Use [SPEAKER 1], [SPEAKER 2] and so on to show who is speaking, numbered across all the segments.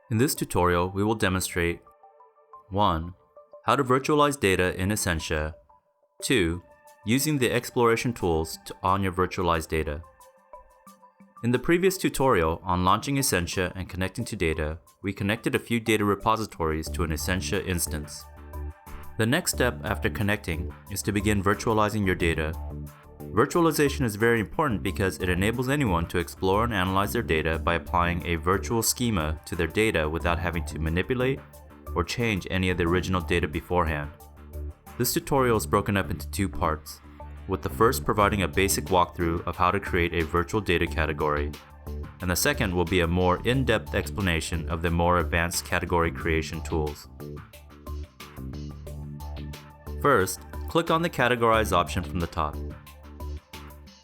[SPEAKER 1] In this tutorial, we will demonstrate 1. How to virtualize data in Essentia. 2. Using the exploration tools on your virtualized data. In the previous tutorial on launching Essentia and connecting to data, we connected a few data repositories to an Essentia instance. The next step after connecting is to begin virtualizing your data. Virtualization is very important because it enables anyone to explore and analyze their data by applying a virtual schema to their data without having to manipulate or change any of the original data beforehand. This tutorial is broken up into two parts, with the first providing a basic walkthrough of how to create a virtual data category, and the second will be a more in-depth explanation of the more advanced category creation tools. First, click on the Categorize option from the top.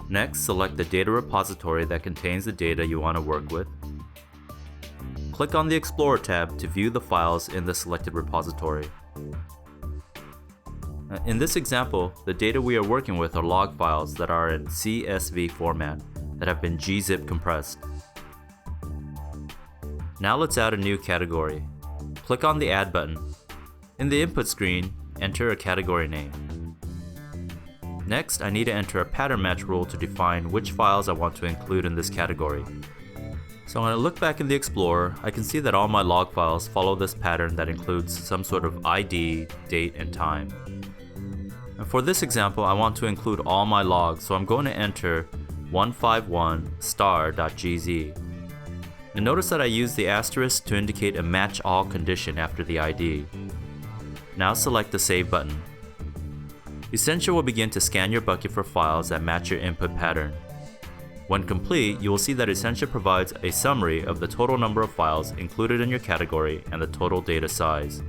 [SPEAKER 1] Next, select the data repository that contains the data you want to work with. Click on the Explorer tab to view the files in the selected repository. In this example, the data we are working with are log files that are in CSV format that have been gzip compressed. Now let's add a new category. Click on the Add button. In the input screen, enter a category name. Next, I need to enter a pattern match rule to define which files I want to include in this category. So when I look back in the Explorer, I can see that all my log files follow this pattern that includes some sort of ID, date, and time. And for this example, I want to include all my logs, so I'm going to enter 151*.gz. And notice that I use the asterisk to indicate a match all condition after the ID. Now select the Save button. Essentia will begin to scan your bucket for files that match your input pattern. When complete, you will see that Essentia provides a summary of the total number of files included in your category and the total data size.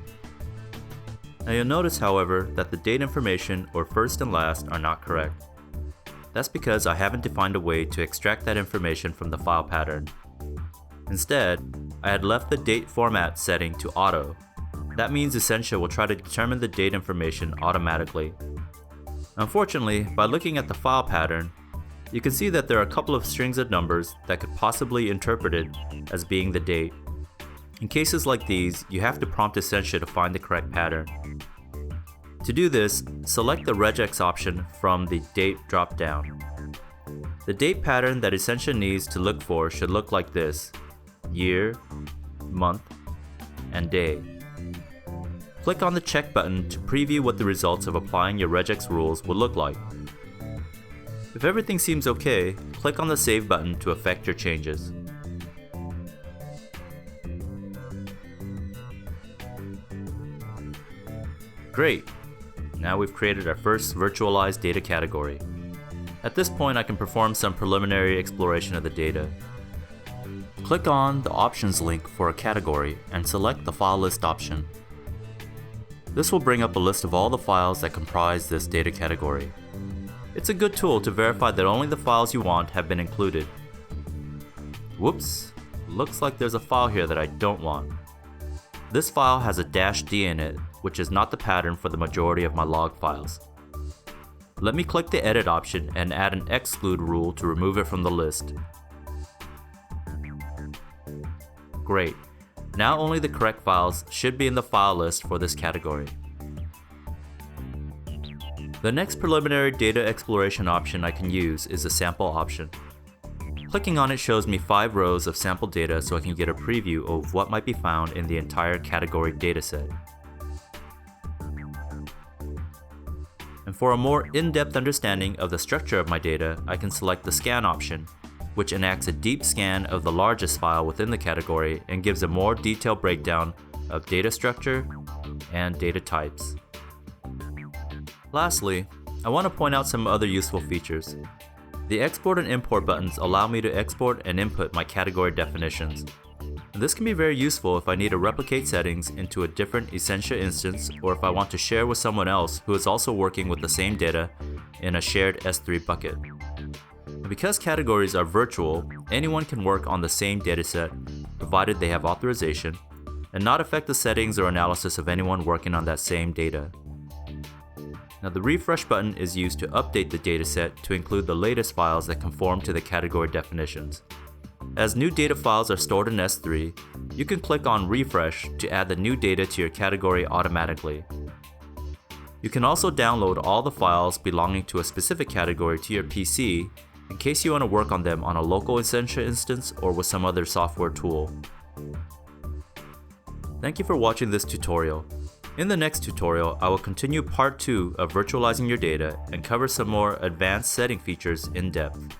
[SPEAKER 1] Now you'll notice, however, that the date information or first and last are not correct. That's because I haven't defined a way to extract that information from the file pattern. Instead, I had left the date format setting to auto. That means Essentia will try to determine the date information automatically. Unfortunately, by looking at the file pattern, you can see that there are a couple of strings of numbers that could possibly be interpreted as being the date. In cases like these, you have to prompt Essentia to find the correct pattern. To do this, select the regex option from the Date drop-down. The date pattern that Essentia needs to look for should look like this: year, month, and day. Click on the check button to preview what the results of applying your regex rules will look like. If everything seems okay, click on the Save button to effect your changes. Great! Now we've created our first virtualized data category. At this point, I can perform some preliminary exploration of the data. Click on the Options link for a category and select the File List option. This will bring up a list of all the files that comprise this data category. It's a good tool to verify that only the files you want have been included. Whoops, looks like there's a file here that I don't want. This file has a -d in it, which is not the pattern for the majority of my log files. Let me click the Edit option and add an exclude rule to remove it from the list. Great. Now only the correct files should be in the file list for this category. The next preliminary data exploration option I can use is the Sample option. Clicking on it shows me 5 rows of sample data so I can get a preview of what might be found in the entire category dataset. And for a more in-depth understanding of the structure of my data, I can select the Scan option, which enacts a deep scan of the largest file within the category and gives a more detailed breakdown of data structure and data types. Lastly, I want to point out some other useful features. The Export and Import buttons allow me to export and input my category definitions. And this can be very useful if I need to replicate settings into a different Essentia instance, or if I want to share with someone else who is also working with the same data in a shared S3 bucket. Because categories are virtual, anyone can work on the same dataset, provided they have authorization, and not affect the settings or analysis of anyone working on that same data. Now the refresh button is used to update the dataset to include the latest files that conform to the category definitions. As new data files are stored in S3, you can click on Refresh to add the new data to your category automatically. You can also download all the files belonging to a specific category to your PC in case you want to work on them on a local Essentia instance or with some other software tool. Thank you for watching this tutorial. In the next tutorial, I will continue part 2 of virtualizing your data and cover some more advanced setting features in depth.